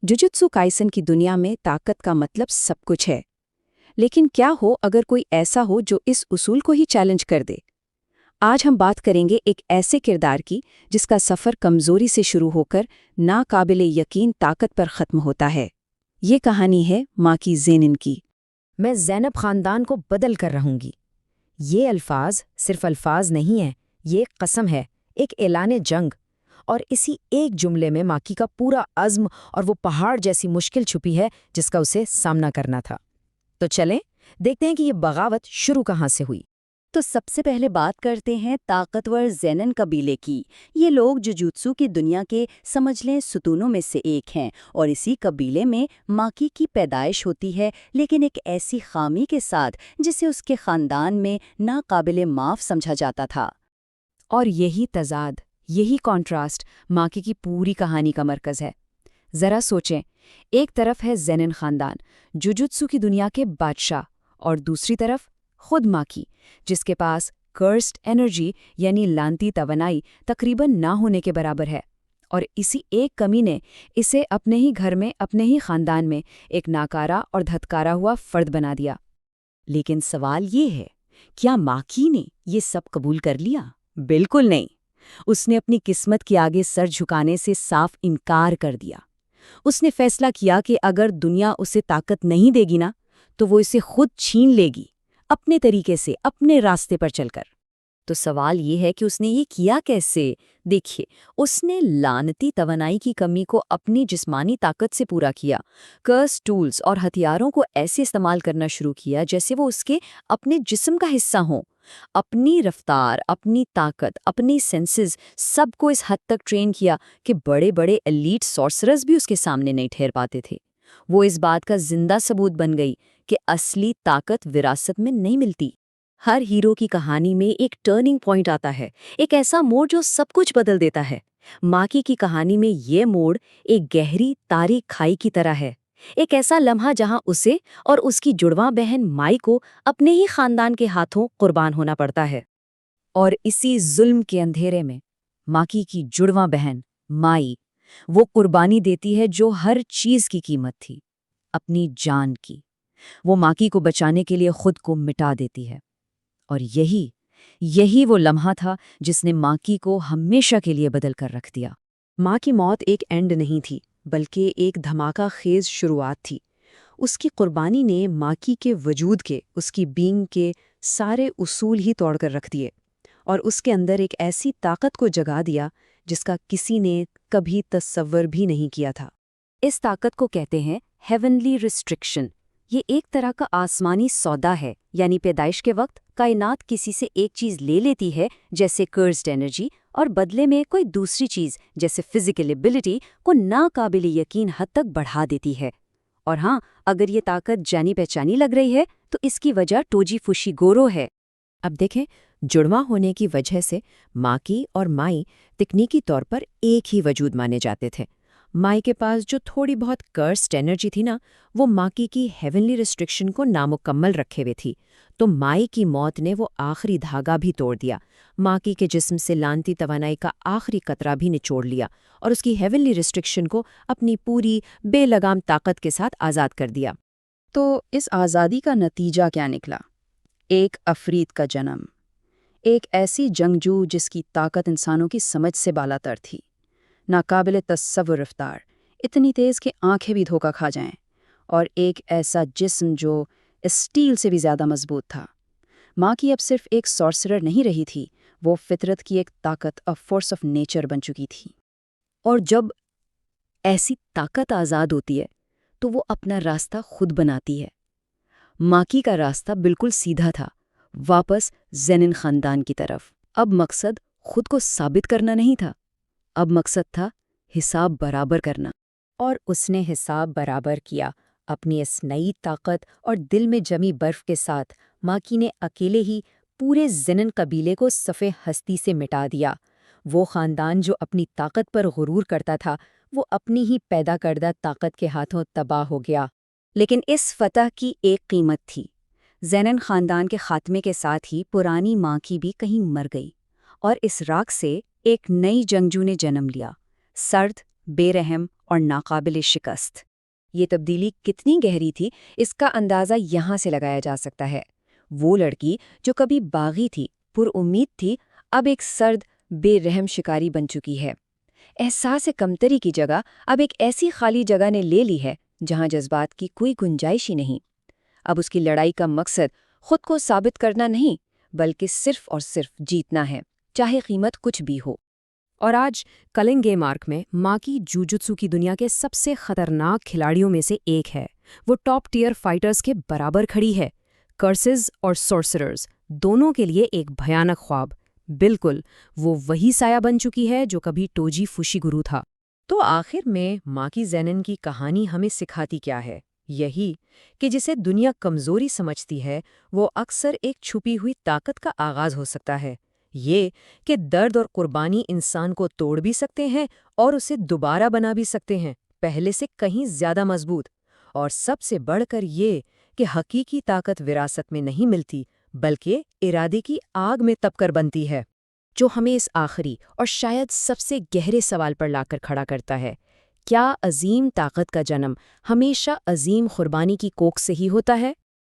Jujutsu Kaisen की दुनिया में ताकत का मतलब सब कुछ है। लेकिन क्या हो अगर कोई ऐसा हो जो इस उसूल को ही चैलेंज कर दे। आज हम बात करेंगे एक ऐसे किरदार की जिसका सफ़र कमज़ोरी से शुरू होकर नाकाबिले यकीन ताकत पर ख़त्म होता है। ये कहानी है माकी ज़ेनिन की। मैं ज़ैनब ख़ानदान को बदल कर रहूंगी। ये अल्फाज सिर्फ अल्फाज नहीं हैं, ये एक कसम है, एक ऐलान जंग। और इसी एक जुमले में माकी का पूरा अज़्म और वो पहाड़ जैसी मुश्किल छुपी है जिसका उसे सामना करना था। तो चलें देखते हैं कि ये बगावत शुरू कहाँ से हुई। तो सबसे पहले बात करते हैं ताकतवर ज़ेनन कबीले की। ये लोग जुजुत्सु की दुनिया के समझ लें सुतूनों में से एक हैं और इसी कबीले में माकी की पैदाइश होती है, लेकिन एक ऐसी खामी के साथ जिसे उसके ख़ानदान में नाकाबिले माफ़ समझा जाता था। और यही तज़ाद, यही कॉन्ट्रास्ट माकी की पूरी कहानी का मरकज़ है। ज़रा सोचें, एक तरफ है ज़ेनिन ख़ानदान, जुजुत्सु की दुनिया के बादशाह, और दूसरी तरफ खुद माकी, जिसके पास कर्स्ड एनर्जी यानी लानती तवनाई तकरीबन ना होने के बराबर है। और इसी एक कमी ने इसे अपने ही घर में, अपने ही ख़ानदान में एक नाकारा और धत्कारा हुआ फ़र्द बना दिया। लेकिन सवाल ये है, क्या माकी ने ये सब कबूल कर लिया? बिल्कुल नहीं। उसने अपनी किस्मत के आगे सर झुकाने से साफ इनकार कर दिया। उसने फैसला किया कि अगर दुनिया उसे ताकत नहीं देगी ना, तो वो इसे खुद छीन लेगी, अपने तरीके से, अपने रास्ते पर चलकर। तो सवाल ये है कि उसने ये किया कैसे? देखिए, उसने लानती तवानाई की कमी को अपनी जिस्मानी ताकत से पूरा किया। कर्स टूल्स और हथियारों को ऐसे इस्तेमाल करना शुरू किया जैसे वो उसके अपने जिस्म का हिस्सा हों। अपनी रफ्तार, अपनी ताकत, अपनी सेंसेस सबको इस हद तक ट्रेन किया कि बड़े बड़े एलीट सॉर्सरर्स भी उसके सामने नहीं ठहर पाते थे। वो इस बात का जिंदा सबूत बन गई कि असली ताकत विरासत में नहीं मिलती। हर हीरो की कहानी में एक टर्निंग पॉइंट आता है, एक ऐसा मोड़ जो सब कुछ बदल देता है। माकी की कहानी में ये मोड़ एक गहरी तारीख खाई की तरह है, एक ऐसा लम्हा जहां उसे और उसकी जुड़वां बहन माई को अपने ही खानदान के हाथों कुर्बान होना पड़ता है। और इसी जुल्म के अंधेरे में माकी की जुड़वां बहन माई वो कुर्बानी देती है जो हर चीज की कीमत थी, अपनी जान की। वो माकी को बचाने के लिए खुद को मिटा देती है। और यही वो लम्हा था जिसने माकी को हमेशा के लिए बदल कर रख दिया। माँ की मौत एक एंड नहीं थी, बल्कि एक धमाका खेज शुरुआत थी। उसकी कुर्बानी ने माकी के वजूद के, उसकी बीइंग के सारे उसूल ही तोड़कर रख दिए और उसके अंदर एक ऐसी ताकत को जगा दिया जिसका किसी ने कभी तस्वर भी नहीं किया था। इस ताकत को कहते हैं हेवनली रिस्ट्रिक्शन। ये एक तरह का आसमानी सौदा है, यानी पैदाइश के वक्त कायनात किसी से एक चीज़ ले लेती है, जैसे कर्स्ड एनर्जी, और बदले में कोई दूसरी चीज़ जैसे फिजिकल एबिलिटी को नाकाबिले यकीन हद तक बढ़ा देती है। और हाँ, अगर ये ताकत जानी पहचानी लग रही है तो इसकी वजह टोजी फुशिगोरो है। अब देखें, जुड़वा होने की वजह से माकी और माई तकनीकी तौर पर एक ही वजूद माने जाते थे। माई के पास जो थोड़ी बहुत कर्स्ड एनर्जी थी ना, वो माकी की हेवनली रिस्ट्रिक्शन को नामुकम्मल रखे हुए थी। तो माई की मौत ने वो आखिरी धागा भी तोड़ दिया, माकी के जिस्म से लानती तवानाई का आखिरी कतरा भी निचोड़ लिया और उसकी हेवनली रिस्ट्रिक्शन को अपनी पूरी बेलगाम ताकत के साथ आज़ाद कर दिया। तो इस आज़ादी का नतीजा क्या निकला? एक अफरीत का जन्म, एक ऐसी जंगजू जिसकी ताकत इंसानों की समझ से बालातर थी, नाकाबिले तस्वुर रफ्तार, इतनी तेज़ कि आंखें भी धोखा खा जाएं, और एक ऐसा जिस्म जो स्टील से भी ज़्यादा मजबूत था। माँ की अब सिर्फ एक सॉर्सरर नहीं रही थी, वो फितरत की एक ताकत, अ फोर्स ऑफ नेचर बन चुकी थी। और जब ऐसी ताकत आज़ाद होती है तो वो अपना रास्ता खुद बनाती है। माकी का रास्ता बिल्कुल सीधा था, वापस ज़ेनिन ख़ानदान की तरफ। अब मकसद खुद को साबित करना नहीं था, अब मकसद था हिसाब बराबर करना। और उसने हिसाब बराबर किया। अपनी इस नई ताकत और दिल में जमी बर्फ के साथ माकी ने अकेले ही पूरे ज़ेनिन कबीले को सफ़े हस्ती से मिटा दिया। वो ख़ानदान जो अपनी ताकत पर गुरूर करता था, वो अपनी ही पैदा करदा ताकत के हाथों तबाह हो गया। लेकिन इस फतह की एक कीमत थी। ज़ेनिन ख़ानदान के खात्मे के साथ ही पुरानी माकी भी कहीं मर गई और इस राख से एक नई जंगजू ने जन्म लिया, सर्द, बेरहम اور ناقابل شکست۔ یہ تبدیلی کتنی گہری تھی، اس کا اندازہ یہاں سے لگایا جا سکتا ہے۔ وہ لڑکی جو کبھی باغی تھی، پر امید تھی، اب ایک سرد، بے رحم شکاری بن چکی ہے۔ احساس کمتری کی جگہ اب ایک ایسی خالی جگہ نے لے لی ہے جہاں جذبات کی کوئی گنجائش ہی نہیں۔ اب اس کی لڑائی کا مقصد خود کو ثابت کرنا نہیں، بلکہ صرف اور صرف جیتنا ہے، چاہے قیمت کچھ بھی ہو۔ اور آج کلنگ گیم آرک میں ماکی جوجوتسو کی دنیا کے سب سے خطرناک کھلاڑیوں میں سے ایک ہے۔ وہ ٹاپ ٹیئر فائٹرز کے برابر کھڑی ہے۔ کرسز اور سورسررز دونوں کے لیے ایک بھیانک خواب۔ بالکل وہ وہی سایہ بن چکی ہے جو کبھی ٹوجی فوشیگورو تھا۔ تو آخر میں ماکی زینن کی کہانی ہمیں سکھاتی کیا ہے؟ یہی کہ جسے دنیا کمزوری سمجھتی ہے وہ اکثر ایک چھپی ہوئی طاقت کا آغاز ہو سکتا ہے۔ یہ کہ درد اور قربانی انسان کو توڑ بھی سکتے ہیں اور اسے دوبارہ بنا بھی سکتے ہیں، پہلے سے کہیں زیادہ مضبوط۔ اور سب سے بڑھ کر یہ کہ حقیقی طاقت وراثت میں نہیں ملتی، بلکہ ارادے کی آگ میں تپ کر بنتی ہے، جو ہمیں اس آخری اور شاید سب سے گہرے سوال پر لا کر کھڑا کرتا ہے: کیا عظیم طاقت کا جنم ہمیشہ عظیم قربانی کی کوکھ سے ہی ہوتا ہے؟